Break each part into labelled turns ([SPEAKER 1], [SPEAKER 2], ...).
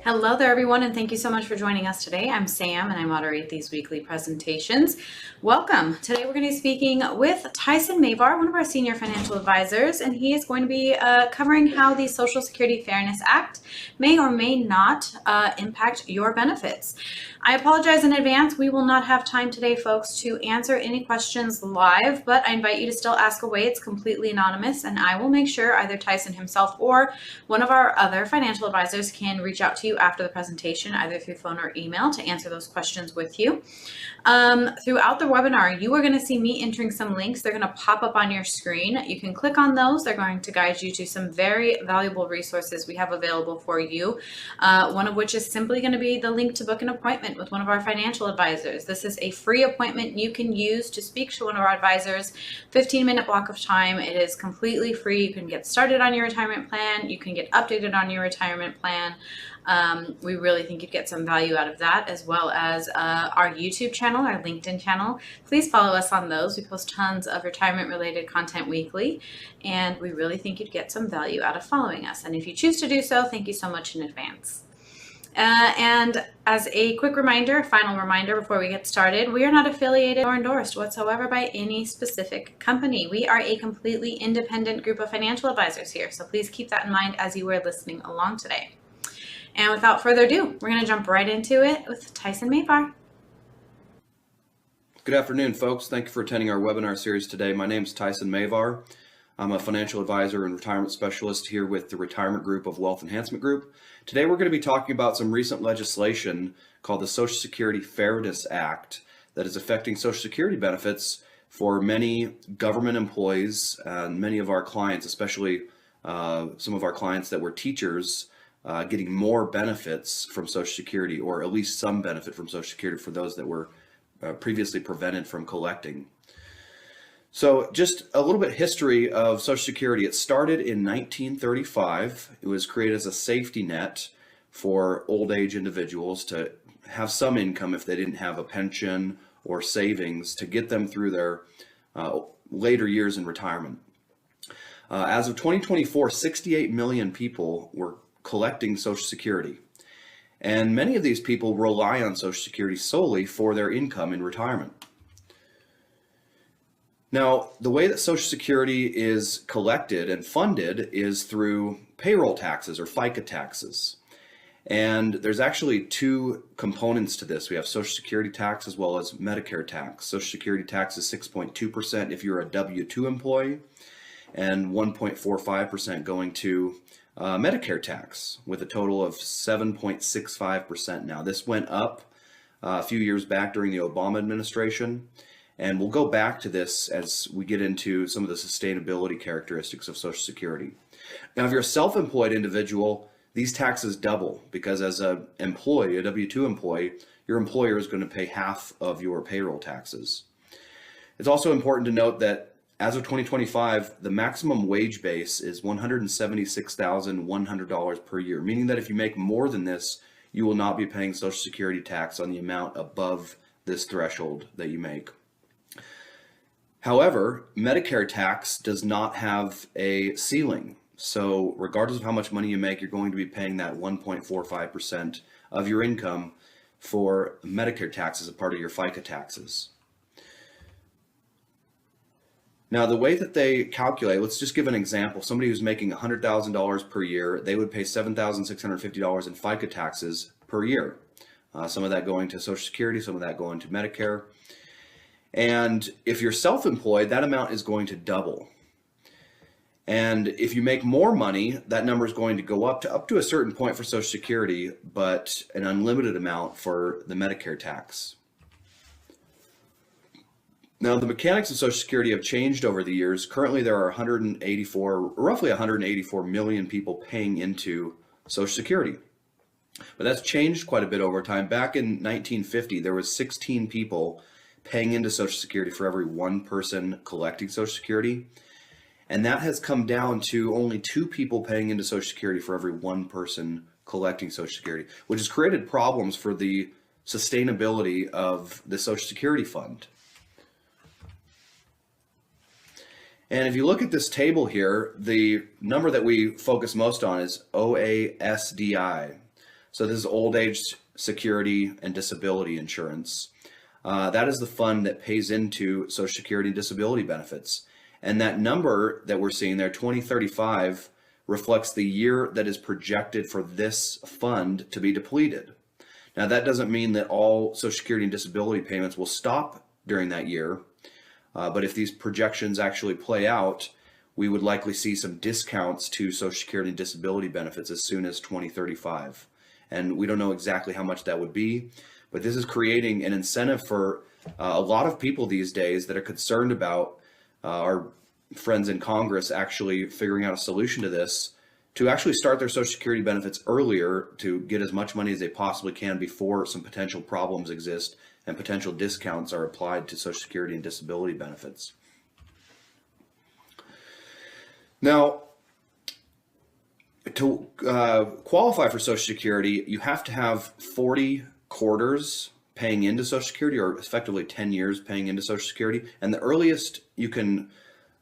[SPEAKER 1] Hello there, everyone, and thank you so much for joining us today. I'm Sam, and I moderate these weekly presentations. Welcome. Today we're going to be speaking with Tyson Mavar, one of our senior financial advisors, and he is going to be covering how the Social Security Fairness Act may or may not impact your benefits. I apologize in advance. We will not have time today, folks, to answer any questions live, but I invite you to still ask away. It's completely anonymous, and I will make sure either Tyson himself or one of our other financial advisors can reach out to you after the presentation, either through phone or email, to answer those questions with you. Throughout the webinar, you are going to see me entering some links. They're going to pop up on your screen. You can click on those. They're going to guide you to some very valuable resources we have available for you, one of which is simply going to be the link to book an appointment with one of our financial advisors. This is a free appointment you can use to speak to one of our advisors, 15-minute block of time. It is completely free. You can get started on your retirement plan. You can get updated on your retirement plan. We really think you'd get some value out of that, as well as our YouTube channel, our LinkedIn channel. Please follow us on those. We post tons of retirement-related content weekly, and we really think you'd get some value out of following us. And if you choose to do so, thank you so much in advance. And as a quick reminder, final reminder before we get started, we are not affiliated or endorsed whatsoever by any specific company. We are a completely independent group of financial advisors here, so please keep that in mind as you are listening along today. And without further ado, we're going to jump right into it with Tyson Mavar.
[SPEAKER 2] Good afternoon, folks. Thank you for attending our webinar series today. My name is Tyson Mavar. I'm a financial advisor and retirement specialist here with the Retirement Group of Wealth Enhancement Group. Today we're going to be talking about some recent legislation called the Social Security Fairness Act that is affecting Social Security benefits for many government employees and many of our clients, especially some of our clients that were teachers, getting more benefits from Social Security, or at least some benefit from Social Security for those that were previously prevented from collecting. So just a little bit of history of Social Security. It started in 1935. It was created as a safety net for old age individuals to have some income if they didn't have a pension or savings to get them through their later years in retirement. As of 2024, 68 million people were collecting Social Security. And many of these people rely on Social Security solely for their income in retirement. Now, the way that Social Security is collected and funded is through payroll taxes or FICA taxes. And there's actually two components to this. We have Social Security tax as well as Medicare tax. Social Security tax is 6.2% if you're a W-2 employee, and 1.45% going to Medicare tax, with a total of 7.65% now. This went up a few years back during the Obama administration, and we'll go back to this as we get into some of the sustainability characteristics of Social Security. Now, if you're a self-employed individual, these taxes double, because as an employee, a W-2 employee, your employer is going to pay half of your payroll taxes. It's also important to note that as of 2025, the maximum wage base is $176,100 per year, meaning that if you make more than this, you will not be paying Social Security tax on the amount above this threshold that you make. However, Medicare tax does not have a ceiling. So regardless of how much money you make, you're going to be paying that 1.45% of your income for Medicare tax as a part of your FICA taxes. Now, the way that they calculate, let's just give an example. Somebody who's making $100,000 per year, they would pay $7,650 in FICA taxes per year. Some of that going to Social Security, some of that going to Medicare. And if you're self-employed, that amount is going to double. And if you make more money, that number is going to go up to a certain point for Social Security, but an unlimited amount for the Medicare tax. Now, the mechanics of Social Security have changed over the years. Currently, there are roughly 184 million people paying into Social Security. But that's changed quite a bit over time. Back in 1950, there was 16 people paying into Social Security for every one person collecting Social Security. And that has come down to only 2 people paying into Social Security for every one person collecting Social Security, which has created problems for the sustainability of the Social Security fund. And if you look at this table here, the number that we focus most on is OASDI. So this is old age security and disability insurance. That is the fund that pays into Social Security and disability benefits. And that number that we're seeing there, 2035, reflects the year that is projected for this fund to be depleted. Now, that doesn't mean that all Social Security and disability payments will stop during that year. But if these projections actually play out, we would likely see some discounts to Social Security and disability benefits as soon as 2035. And we don't know exactly how much that would be, but this is creating an incentive for a lot of people these days that are concerned about our friends in Congress actually figuring out a solution to this, to actually start their Social Security benefits earlier to get as much money as they possibly can before some potential problems exist and potential discounts are applied to Social Security and disability benefits. Now, to qualify for Social Security, you have to have 40 quarters paying into Social Security, or effectively 10 years paying into Social Security. And the earliest you can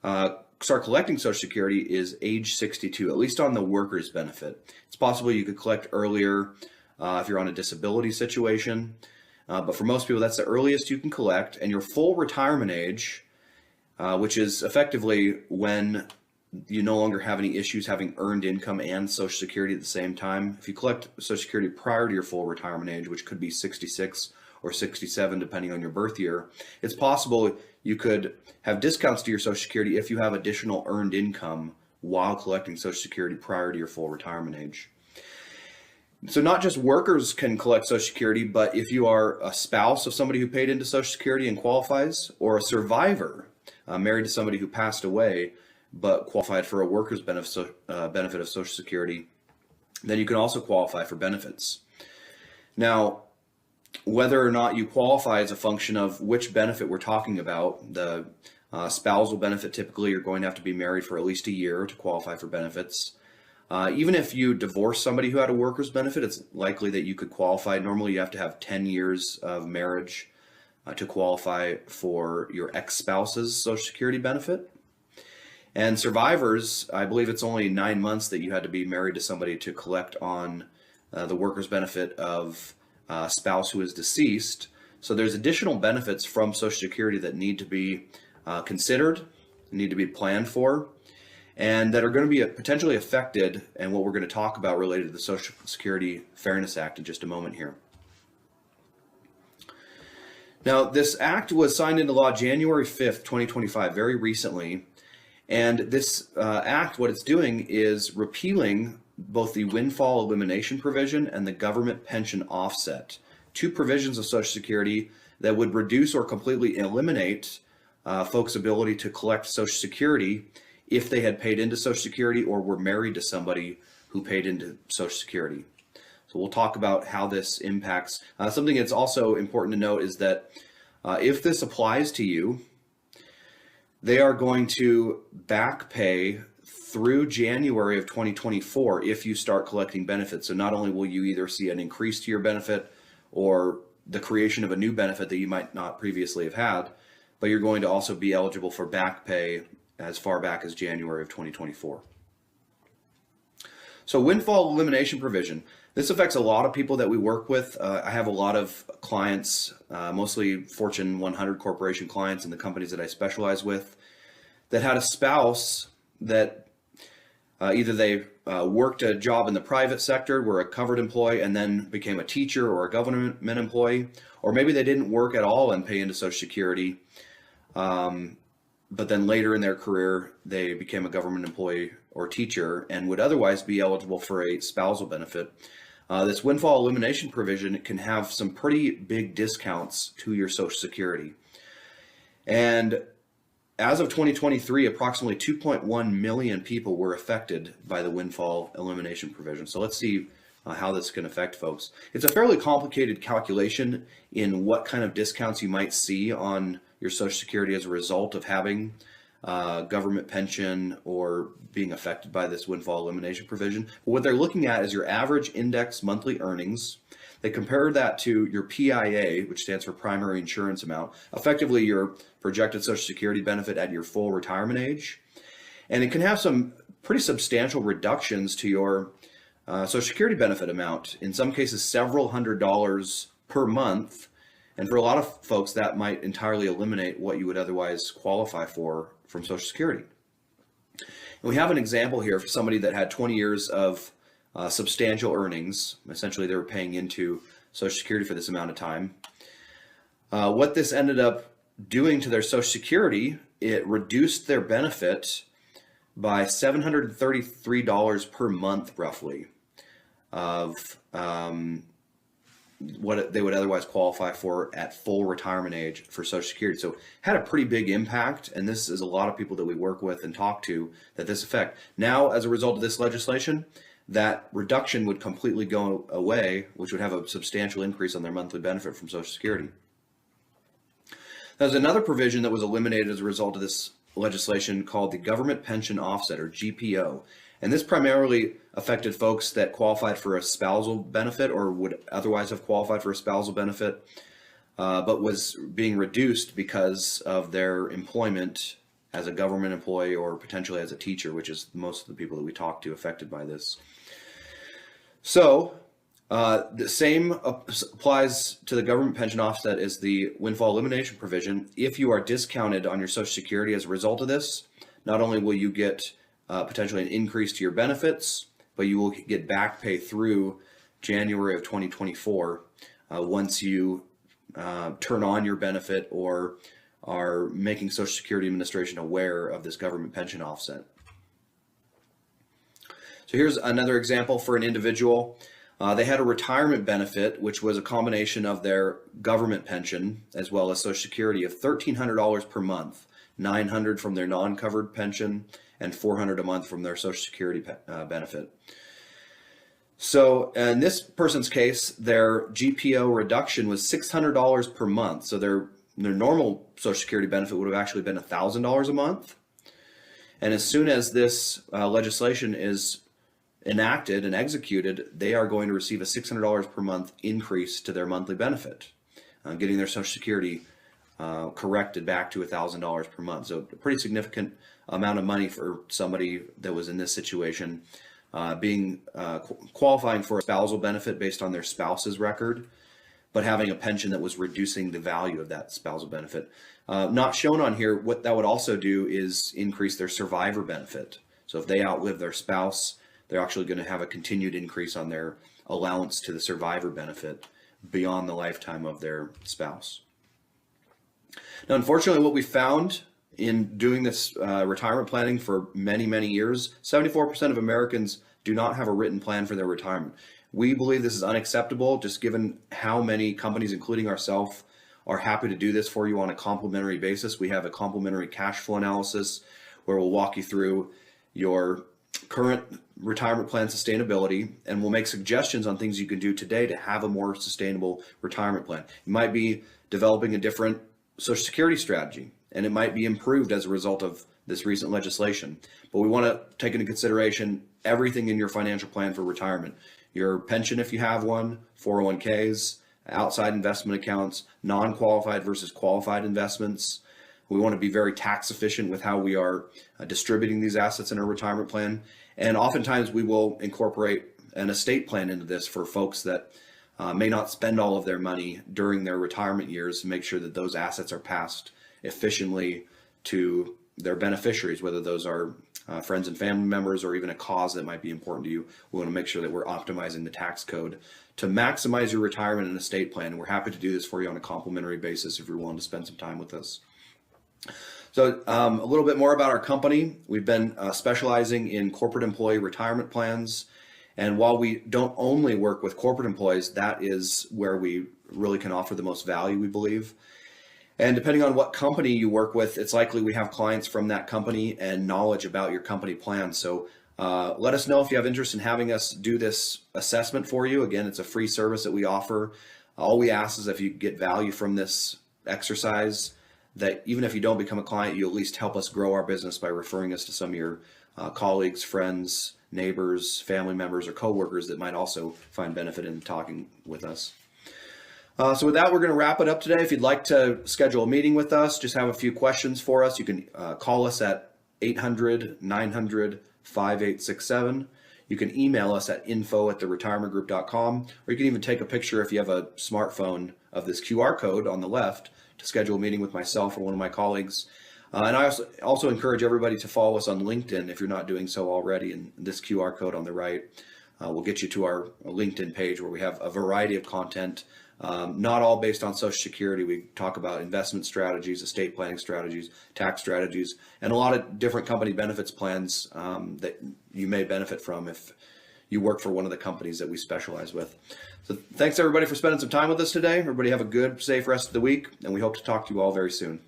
[SPEAKER 2] start collecting Social Security is age 62, at least on the workers' benefit. It's possible you could collect earlier if you're on a disability situation. But for most people, that's the earliest you can collect. And your full retirement age, which is effectively when you no longer have any issues having earned income and Social Security at the same time. If you collect Social Security prior to your full retirement age, which could be 66 or 67, depending on your birth year, it's possible you could have discounts to your Social Security if you have additional earned income while collecting Social Security prior to your full retirement age. So not just workers can collect Social Security, but if you are a spouse of somebody who paid into Social Security and qualifies, or a survivor married to somebody who passed away but qualified for a worker's benefit of Social Security, then you can also qualify for benefits. Now, whether or not you qualify is a function of which benefit we're talking about. The spousal benefit, typically you're going to have to be married for at least a year to qualify for benefits. Even if you divorce somebody who had a worker's benefit, it's likely that you could qualify. Normally you have to have 10 years of marriage to qualify for your ex-spouse's Social Security benefit. And survivors, I believe it's only 9 months that you had to be married to somebody to collect on the worker's benefit of a spouse who is deceased. So there's additional benefits from Social Security that need to be considered, need to be planned for, and that are going to be potentially affected, and what we're going to talk about related to the Social Security Fairness Act in just a moment here. Now, this act was signed into law January 5th, 2025, very recently. And this act, what it's doing is repealing both the Windfall Elimination Provision and the Government Pension Offset, two provisions of Social Security that would reduce or completely eliminate folks' ability to collect Social Security if they had paid into Social Security or were married to somebody who paid into Social Security. So we'll talk about how this impacts. Something that's also important to note is that if this applies to you, they are going to back pay through January of 2024 if you start collecting benefits. So not only will you either see an increase to your benefit or the creation of a new benefit that you might not previously have had, but you're going to also be eligible for back pay as far back as January of 2024. So Windfall Elimination Provision. This affects a lot of people that we work with. I have a lot of clients, mostly Fortune 100 corporation clients in the companies that I specialize with, that had a spouse that either they worked a job in the private sector, were a covered employee, and then became a teacher or a government employee, or maybe they didn't work at all and pay into Social Security, but then later in their career, they became a government employee or teacher and would otherwise be eligible for a spousal benefit. This Windfall Elimination Provision can have some pretty big discounts to your Social Security. And as of 2023, approximately 2.1 million people were affected by the Windfall Elimination Provision. So let's see how this can affect folks. It's a fairly complicated calculation in what kind of discounts you might see on your Social Security as a result of having government pension or being affected by this Windfall Elimination Provision. But what they're looking at is your average index monthly earnings. They compare that to your PIA, which stands for primary insurance amount, effectively your projected Social Security benefit at your full retirement age. And it can have some pretty substantial reductions to your Social Security benefit amount, in some cases several $100s per month. And for a lot of folks, that might entirely eliminate what you would otherwise qualify for from Social Security. And we have an example here for somebody that had 20 years of substantial earnings. Essentially, they were paying into Social Security for this amount of time. What this ended up doing to their Social Security, it reduced their benefit by $733 per month, roughly, of what they would otherwise qualify for at full retirement age for Social Security. So had a pretty big impact, and this is a lot of people that we work with and talk to that this affect. Now, as a result of this legislation, that reduction would completely go away, which would have a substantial increase on their monthly benefit from Social Security. There's another provision that was eliminated as a result of this legislation called the Government Pension Offset, or GPO. And this primarily affected folks that qualified for a spousal benefit or would otherwise have qualified for a spousal benefit, but was being reduced because of their employment as a government employee or potentially as a teacher, which is most of the people that we talk to affected by this. So the same applies to the government pension offset as the Windfall Elimination Provision. If you are discounted on your Social Security as a result of this, not only will you get potentially an increase to your benefits, but you will get back pay through January of 2024 once you turn on your benefit or are making Social Security Administration aware of this government pension offset. So here's another example for an individual. They had a retirement benefit, which was a combination of their government pension as well as Social Security, of $1,300 per month, $900 from their non-covered pension, and $400 a month from their Social Security benefit. So in this person's case, their GPO reduction was $600 per month. So their normal Social Security benefit would have actually been $1,000 a month. And as soon as this legislation is enacted and executed, they are going to receive a $600 per month increase to their monthly benefit, getting their Social Security corrected back to $1,000 per month. So a pretty significant amount of money for somebody that was in this situation, qualifying for a spousal benefit based on their spouse's record, but having a pension that was reducing the value of that spousal benefit. Not shown on here, what that would also do is increase their survivor benefit. So if they outlive their spouse, they're actually going to have a continued increase on their allowance to the survivor benefit beyond the lifetime of their spouse. Now, unfortunately, what we found in doing this retirement planning for many, many years, 74% of Americans do not have a written plan for their retirement. We believe this is unacceptable, just given how many companies, including ourselves, are happy to do this for you on a complimentary basis. We have a complimentary cash flow analysis where we'll walk you through your current retirement plan sustainability, and we'll make suggestions on things you can do today to have a more sustainable retirement plan. It might be developing a different Social Security strategy, and it might be improved as a result of this recent legislation. But we want to take into consideration everything in your financial plan for retirement. Your pension, if you have one, 401ks, outside investment accounts, non-qualified versus qualified investments. We want to be very tax efficient with how we are distributing these assets in our retirement plan. And oftentimes we will incorporate an estate plan into this for folks that may not spend all of their money during their retirement years, to make sure that those assets are passed efficiently to their beneficiaries, whether those are friends and family members or even a cause that might be important to you. We want to make sure that we're optimizing the tax code to maximize your retirement and estate plan. And we're happy to do this for you on a complimentary basis if you're willing to spend some time with us. So a little bit more about our company. We've been specializing in corporate employee retirement plans. And while we don't only work with corporate employees, that is where we really can offer the most value, we believe. And depending on what company you work with, it's likely we have clients from that company and knowledge about your company plan. So let us know if you have interest in having us do this assessment for you. Again, it's a free service that we offer. All we ask is if you get value from this exercise, that even if you don't become a client, you at least help us grow our business by referring us to some of your colleagues, friends, neighbors, family members, or coworkers that might also find benefit in talking with us. So with that, we're going to wrap it up today. If you'd like to schedule a meeting with us, just have a few questions for us, you can call us at 800-900-5867. You can email us at info@theretirementgroup.com, or you can even take a picture if you have a smartphone of this QR code on the left to schedule a meeting with myself or one of my colleagues. And I also encourage everybody to follow us on LinkedIn if you're not doing so already. And this QR code on the right will get you to our LinkedIn page where we have a variety of content, not all based on Social Security. We talk about investment strategies, estate planning strategies, tax strategies, and a lot of different company benefits plans that you may benefit from if you work for one of the companies that we specialize with. So thanks everybody for spending some time with us today. Everybody have a good, safe rest of the week, and we hope to talk to you all very soon.